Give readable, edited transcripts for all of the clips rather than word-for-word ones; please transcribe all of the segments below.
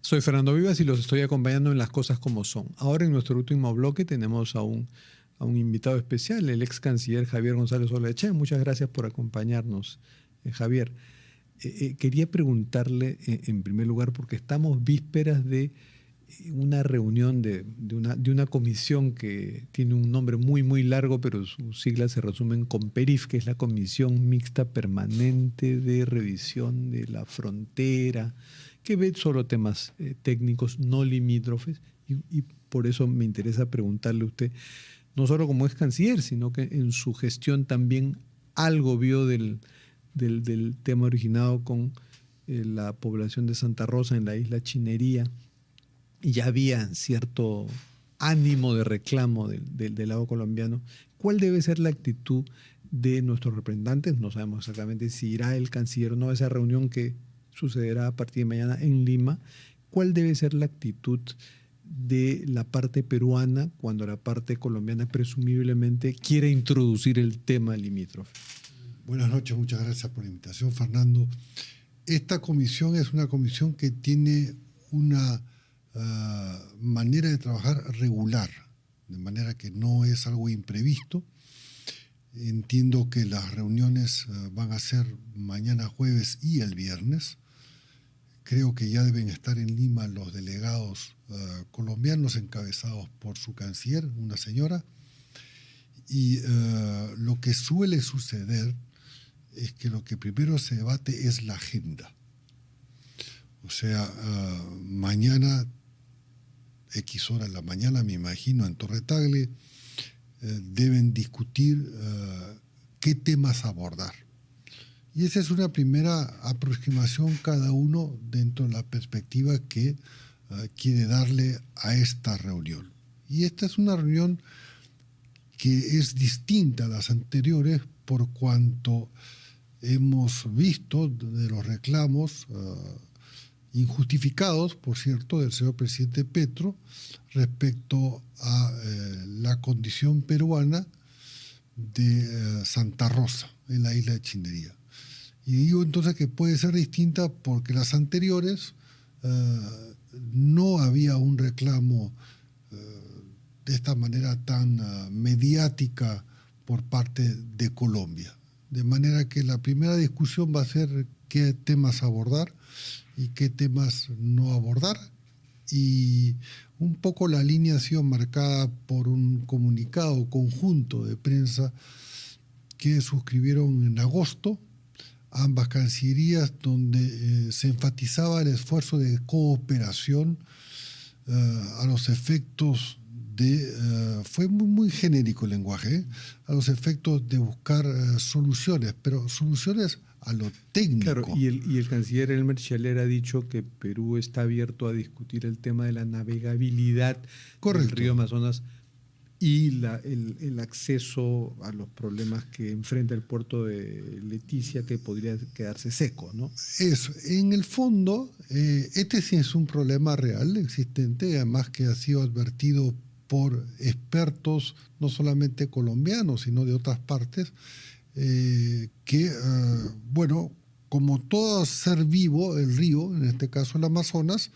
Soy Fernando Vivas y los estoy acompañando en Las Cosas Como Son. Ahora en nuestro último bloque tenemos a un invitado especial, el ex canciller Javier González Olaechea. Muchas gracias por acompañarnos, Javier. Quería preguntarle en primer lugar, porque estamos vísperas de una reunión de una comisión que tiene un nombre muy, muy largo, pero sus siglas se resumen con PERIF, que es la Comisión Mixta Permanente de Revisión de la Frontera, que ve solo temas técnicos, no limítrofes, y por eso me interesa preguntarle a usted, no solo como ex canciller, sino que en su gestión también algo vio del tema originado con la población de Santa Rosa en la isla Chinería, y ya había cierto ánimo de reclamo del lado colombiano. ¿Cuál debe ser la actitud de nuestros representantes? No sabemos exactamente si irá el canciller o no a esa reunión que sucederá a partir de mañana en Lima. ¿Cuál debe ser la actitud de la parte peruana cuando la parte colombiana presumiblemente quiere introducir el tema limítrofe? Buenas noches, muchas gracias por la invitación, Fernando. Esta comisión es una comisión que tiene una manera de trabajar regular, de manera que no es algo imprevisto. Entiendo que las reuniones van a ser mañana jueves y el viernes. Creo que ya deben estar en Lima los delegados colombianos encabezados por su canciller, una señora. Y lo que suele suceder es que lo que primero se debate es la agenda. O sea, mañana, X hora de la mañana, me imagino, en Torre Tagle, deben discutir qué temas abordar. Y esa es una primera aproximación cada uno dentro de la perspectiva que quiere darle a esta reunión. Y esta es una reunión que es distinta a las anteriores por cuanto hemos visto de los reclamos injustificados, por cierto, del señor presidente Petro respecto a la condición peruana de Santa Rosa en la isla de Chinería. Y digo entonces que puede ser distinta porque las anteriores no había un reclamo de esta manera tan mediática por parte de Colombia. De manera que la primera discusión va a ser qué temas abordar y qué temas no abordar. Y un poco la línea ha sido marcada por un comunicado conjunto de prensa que suscribieron en agosto ambas cancillerías, donde se enfatizaba el esfuerzo de cooperación a los efectos de, fue muy genérico el lenguaje, a los efectos de buscar soluciones, pero soluciones a lo técnico. Claro, y el canciller Elmer Scheller ha dicho que Perú está abierto a discutir el tema de la navegabilidad del río Amazonas y el acceso a los problemas que enfrenta el puerto de Leticia, que podría quedarse seco, ¿no? Eso, en el fondo, este sí es un problema real, existente, además que ha sido advertido por expertos, no solamente colombianos, sino de otras partes, que, bueno, como todo ser vivo, el río, en este caso el Amazonas,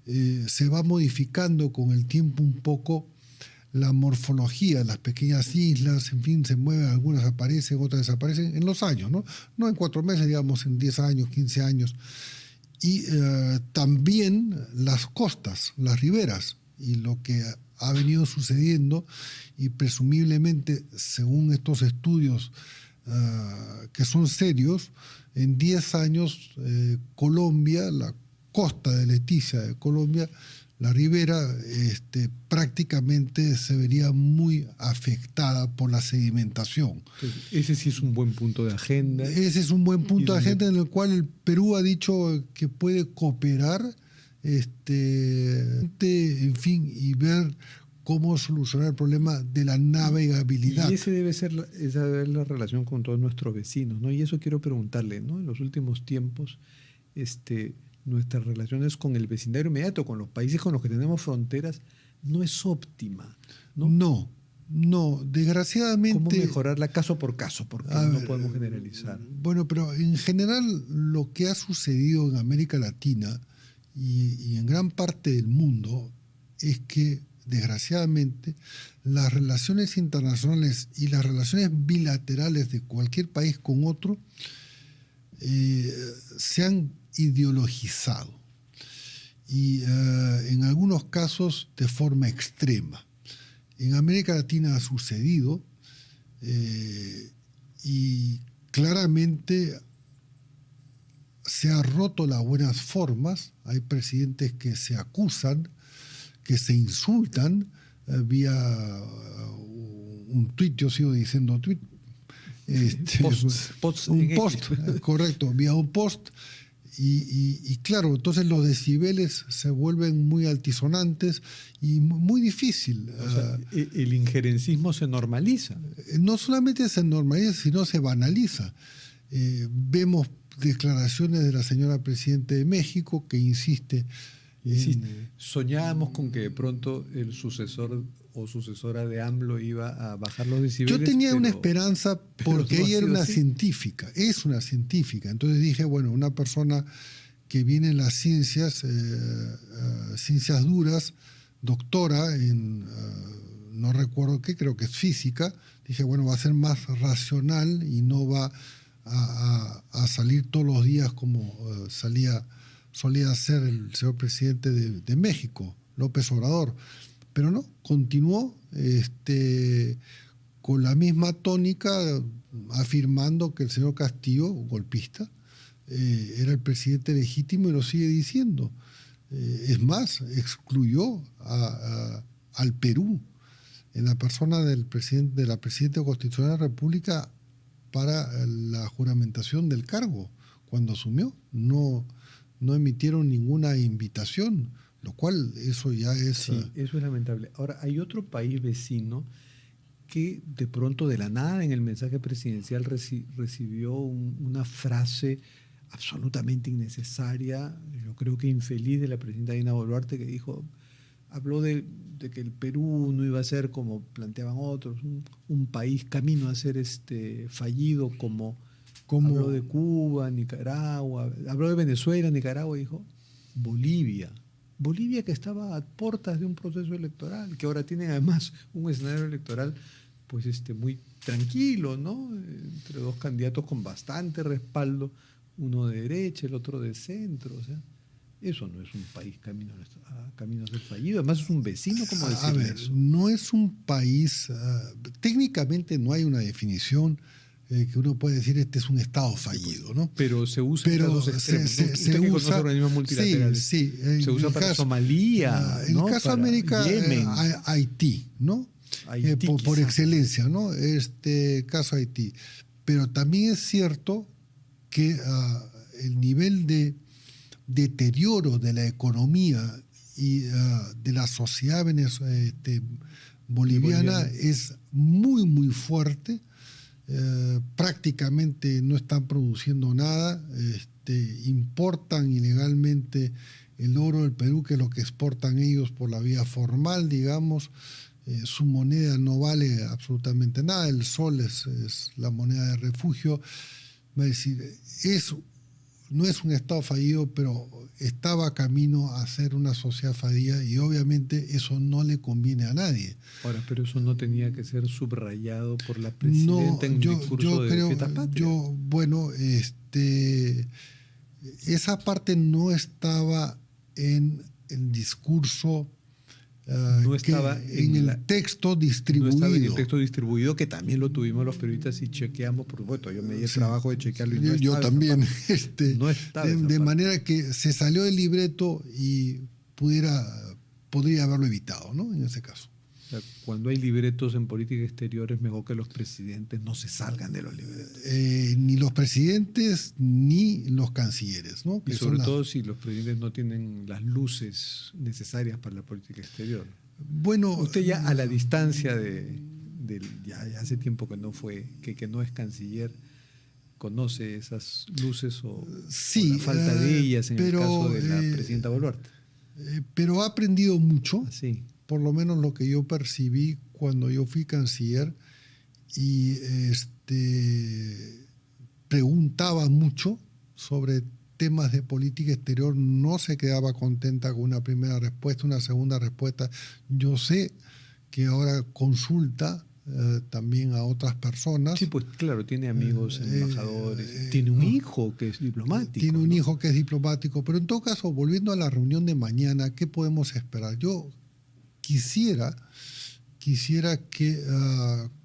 se va modificando con el tiempo un poco la morfología, las pequeñas islas, en fin, se mueven, algunas aparecen, otras desaparecen en los años, ¿no? No en 4 meses, digamos, en 10 años, 15 años. Y también las costas, las riberas, y lo que ha venido sucediendo, y presumiblemente, según estos estudios que son serios, en 10 años Colombia, la costa de Leticia de Colombia, la ribera prácticamente se vería muy afectada por la sedimentación. Ese sí es un buen punto de agenda. Ese es un buen punto de agenda en el cual el Perú ha dicho que puede cooperar, en fin, y ver cómo solucionar el problema de la navegabilidad. Y esa debe ser la relación con todos nuestros vecinos, ¿no? Y eso quiero preguntarle, ¿no? En los últimos tiempos, nuestras relaciones con el vecindario inmediato, con los países con los que tenemos fronteras, no es óptima, ¿no? No, desgraciadamente... ¿Cómo mejorarla caso por caso? Porque no podemos generalizar. Bueno, pero en general lo que ha sucedido en América Latina, y en gran parte del mundo es que, desgraciadamente, las relaciones internacionales y las relaciones bilaterales de cualquier país con otro se han ideologizado y en algunos casos de forma extrema. En América Latina ha sucedido y claramente se ha roto las buenas formas. Hay presidentes que se acusan, que se insultan vía un tuit, yo sigo diciendo tuit, un post, correcto, vía un post. Y claro, entonces los decibeles se vuelven muy altisonantes y muy difícil. O sea, el injerencismo se normaliza. No solamente se normaliza, sino se banaliza. Vemos declaraciones de la señora Presidenta de México que insiste. Soñábamos con que de pronto el sucesor o sucesora de AMLO iba a bajar los decibeles. Yo tenía una esperanza porque ella era una científica, es una científica. Entonces dije, bueno, una persona que viene en las ciencias, ciencias duras, doctora en, no recuerdo qué, creo que es física, dije, bueno, va a ser más racional y no va a salir todos los días como solía ser el señor presidente de México, López Obrador. Pero no, continuó con la misma tónica, afirmando que el señor Castillo, golpista, era el presidente legítimo y lo sigue diciendo. Es más, excluyó al Perú en la persona de la Presidenta Constitucional de la República para la juramentación del cargo. Cuando asumió, no emitieron ninguna invitación, lo cual eso ya es... Sí, eso es lamentable. Ahora, hay otro país vecino que de pronto, de la nada, en el mensaje presidencial recibió una frase absolutamente innecesaria, yo creo que infeliz, de la presidenta Dina Boluarte, que habló de que el Perú no iba a ser como planteaban otros, un país camino a ser fallido como habló de Cuba, Nicaragua, habló de Venezuela, Nicaragua, dijo Bolivia, que estaba a puertas de un proceso electoral, que ahora tiene además un escenario electoral pues muy tranquilo, ¿no? Entre dos candidatos con bastante respaldo, uno de derecha, el otro de centro, o sea, eso no es un país camino a ser fallido, además es un vecino, ¿cómo decirle eso? No es un país, técnicamente no hay una definición que uno puede decir este es un Estado fallido, ¿no? Pero se usa en casos extremos. Se usa, organismos multilaterales. Sí, se usa para Somalia. En el caso de América, Yemen. Haití, ¿no? Haití, por excelencia, ¿no? Caso Haití. Pero también es cierto que el nivel de deterioro de la economía y de la sociedad boliviana es muy, muy fuerte. Prácticamente no están produciendo nada, importan ilegalmente el oro del Perú, que es lo que exportan ellos por la vía formal, digamos. Su moneda no vale absolutamente nada, el sol es la moneda de refugio. Es decir, no es un Estado fallido, pero estaba camino a ser una sociedad fallida y obviamente eso no le conviene a nadie. Ahora, pero eso no tenía que ser subrayado por la presidenta en un discurso de fiesta patria. Bueno, esa parte no estaba en el discurso, no estaba en el texto distribuido. No estaba en el texto distribuido, que también lo tuvimos los periodistas y chequeamos, por supuesto, yo me di el trabajo de chequearlo. Y yo también. No estaba de manera que se salió del libreto y podría haberlo evitado, ¿no? En ese caso. O sea, cuando hay libretos en política exterior es mejor que los presidentes no se salgan de los libretos. Ni los presidentes ni los cancilleres, ¿no? Y sobre todo si los presidentes no tienen las luces necesarias para la política exterior. Bueno, usted ya a la distancia ya hace tiempo que no es canciller, conoce esas luces o la falta de ellas en el caso de la presidenta Boluarte. Pero ha aprendido mucho. Sí. Por lo menos lo que yo percibí cuando yo fui canciller, y preguntaba mucho sobre temas de política exterior no se quedaba contenta con una primera respuesta, una segunda respuesta. Yo sé que ahora consulta también a otras personas. Sí, pues claro, tiene amigos embajadores, tiene un hijo que es diplomático. Tiene un hijo que es diplomático, pero en todo caso, volviendo a la reunión de mañana, ¿qué podemos esperar? Yo quisiera que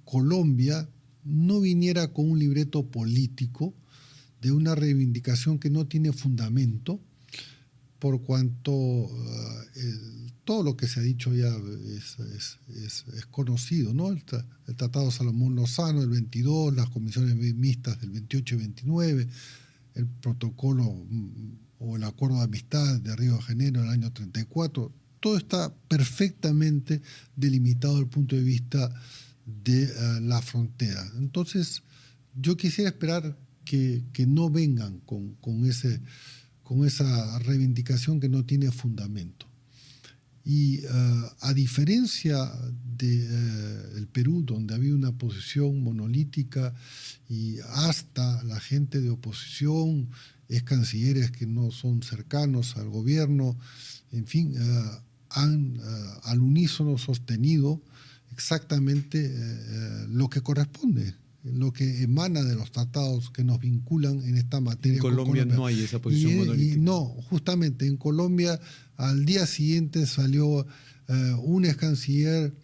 Colombia no viniera con un libreto político de una reivindicación que no tiene fundamento, por cuanto todo lo que se ha dicho ya es conocido, ¿no? El Tratado Salomón-Lozano del 22, las comisiones mixtas del 28 y 29, el protocolo o el acuerdo de amistad de Río de Janeiro en el año 34, todo está perfectamente delimitado desde el punto de vista de la frontera. Entonces, yo quisiera esperar que no vengan con esa reivindicación que no tiene fundamento. Y a diferencia del Perú, donde había una posición monolítica y hasta la gente de oposición, ex cancilleres que no son cercanos al gobierno, en fin, han al unísono sostenido exactamente lo que corresponde, lo que emana de los tratados que nos vinculan en esta materia. En Colombia no hay esa posición monolítica. Y no, justamente en Colombia al día siguiente salió un ex canciller,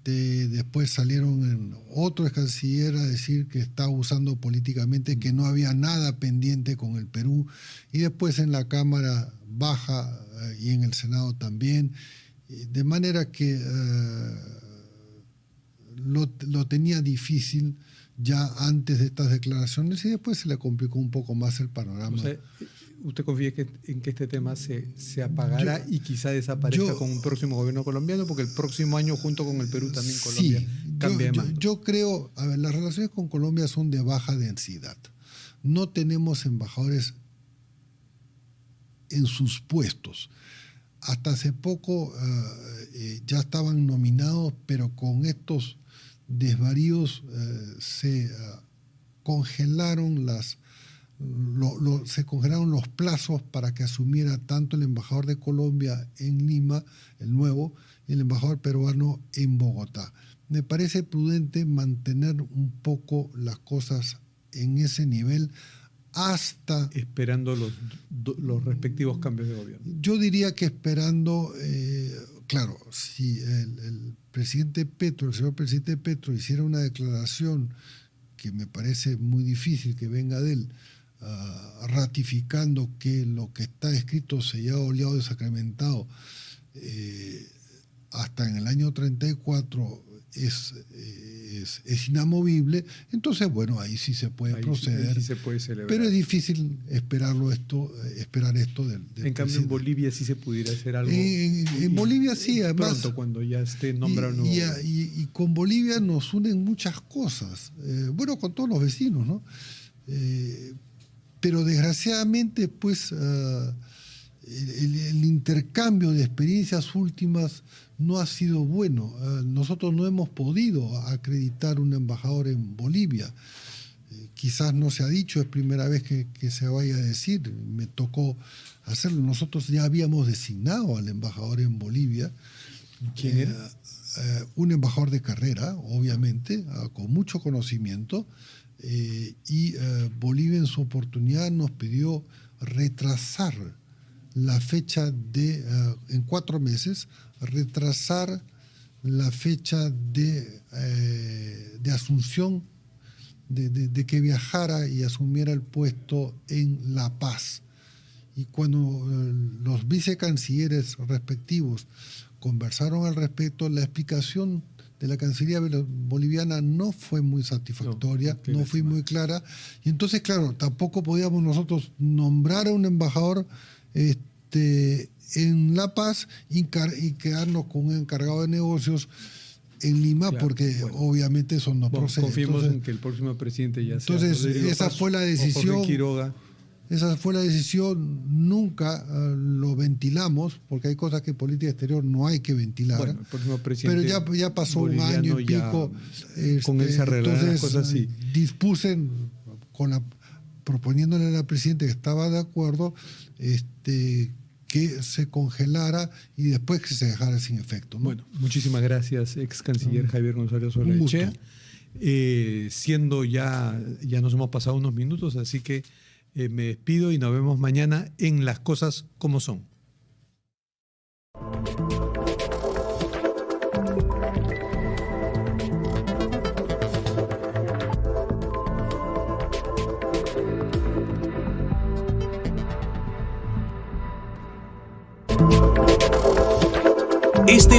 después salieron otro ex canciller a decir que estaba usando políticamente, que no había nada pendiente con el Perú, y después en la Cámara Baja y en el Senado también, de manera que lo tenía difícil ya antes de estas declaraciones y después se le complicó un poco más el panorama. O sea, ¿usted confía en que este tema se apagará y quizá desaparezca con un próximo gobierno colombiano? Porque el próximo año, junto con el Perú, también Colombia cambia de mando. Yo creo, a ver, las relaciones con Colombia son de baja densidad. No tenemos embajadores en sus puestos. Hasta hace poco ya estaban nominados, pero con estos desvaríos se congelaron se congelaron los plazos para que asumiera tanto el embajador de Colombia en Lima, el nuevo, y el embajador peruano en Bogotá. Me parece prudente mantener un poco las cosas en ese nivel hasta... Esperando los respectivos cambios de gobierno. Yo diría que esperando, claro, si el presidente Petro, el señor presidente Petro hiciera una declaración que me parece muy difícil que venga de él, ratificando que lo que está escrito, sellado, oleado, desacramentado, hasta en el año 34 es inamovible, entonces bueno, ahí sí se puede proceder, sí se puede celebrar. Pero es difícil esperar esto del en cambio en Bolivia sí se pudiera hacer algo. En Bolivia sí, además pronto cuando ya esté nombrado. Y con Bolivia nos unen muchas cosas, bueno, con todos los vecinos, ¿no? Pero desgraciadamente pues el intercambio de experiencias últimas no ha sido bueno. Nosotros no hemos podido acreditar un embajador en Bolivia. Quizás no se ha dicho, es primera vez que se vaya a decir. Me tocó hacerlo. Nosotros ya habíamos designado al embajador en Bolivia. ¿Quién era? Un embajador de carrera, obviamente, con mucho conocimiento. Y Bolivia en su oportunidad nos pidió retrasar la fecha en 4 meses, retrasar la fecha de asunción, de que viajara y asumiera el puesto en La Paz. Y cuando los vicecancilleres respectivos conversaron al respecto, la explicación de la Cancillería boliviana no fue muy satisfactoria, no fue muy clara. Y entonces, claro, tampoco podíamos nosotros nombrar a un embajador en La Paz y quedarnos con un encargado de negocios en Lima, claro, porque bueno, obviamente eso no procede. Confiemos en que el próximo presidente ya sea. Entonces, esa fue la decisión. Esa fue la decisión, nunca lo ventilamos, porque hay cosas que en política exterior no hay que ventilar. Bueno, el próximo presidente pero ya pasó un año y pico. Con él se arreglaron las cosas así. Dispuse proponiéndole a la presidenta, que estaba de acuerdo, que se congelara y después que se dejara sin efecto, ¿no? Bueno, muchísimas gracias, ex canciller Javier González Olaechea. Siendo ya nos hemos pasado unos minutos, así que me despido y nos vemos mañana en Las Cosas Como Son. Este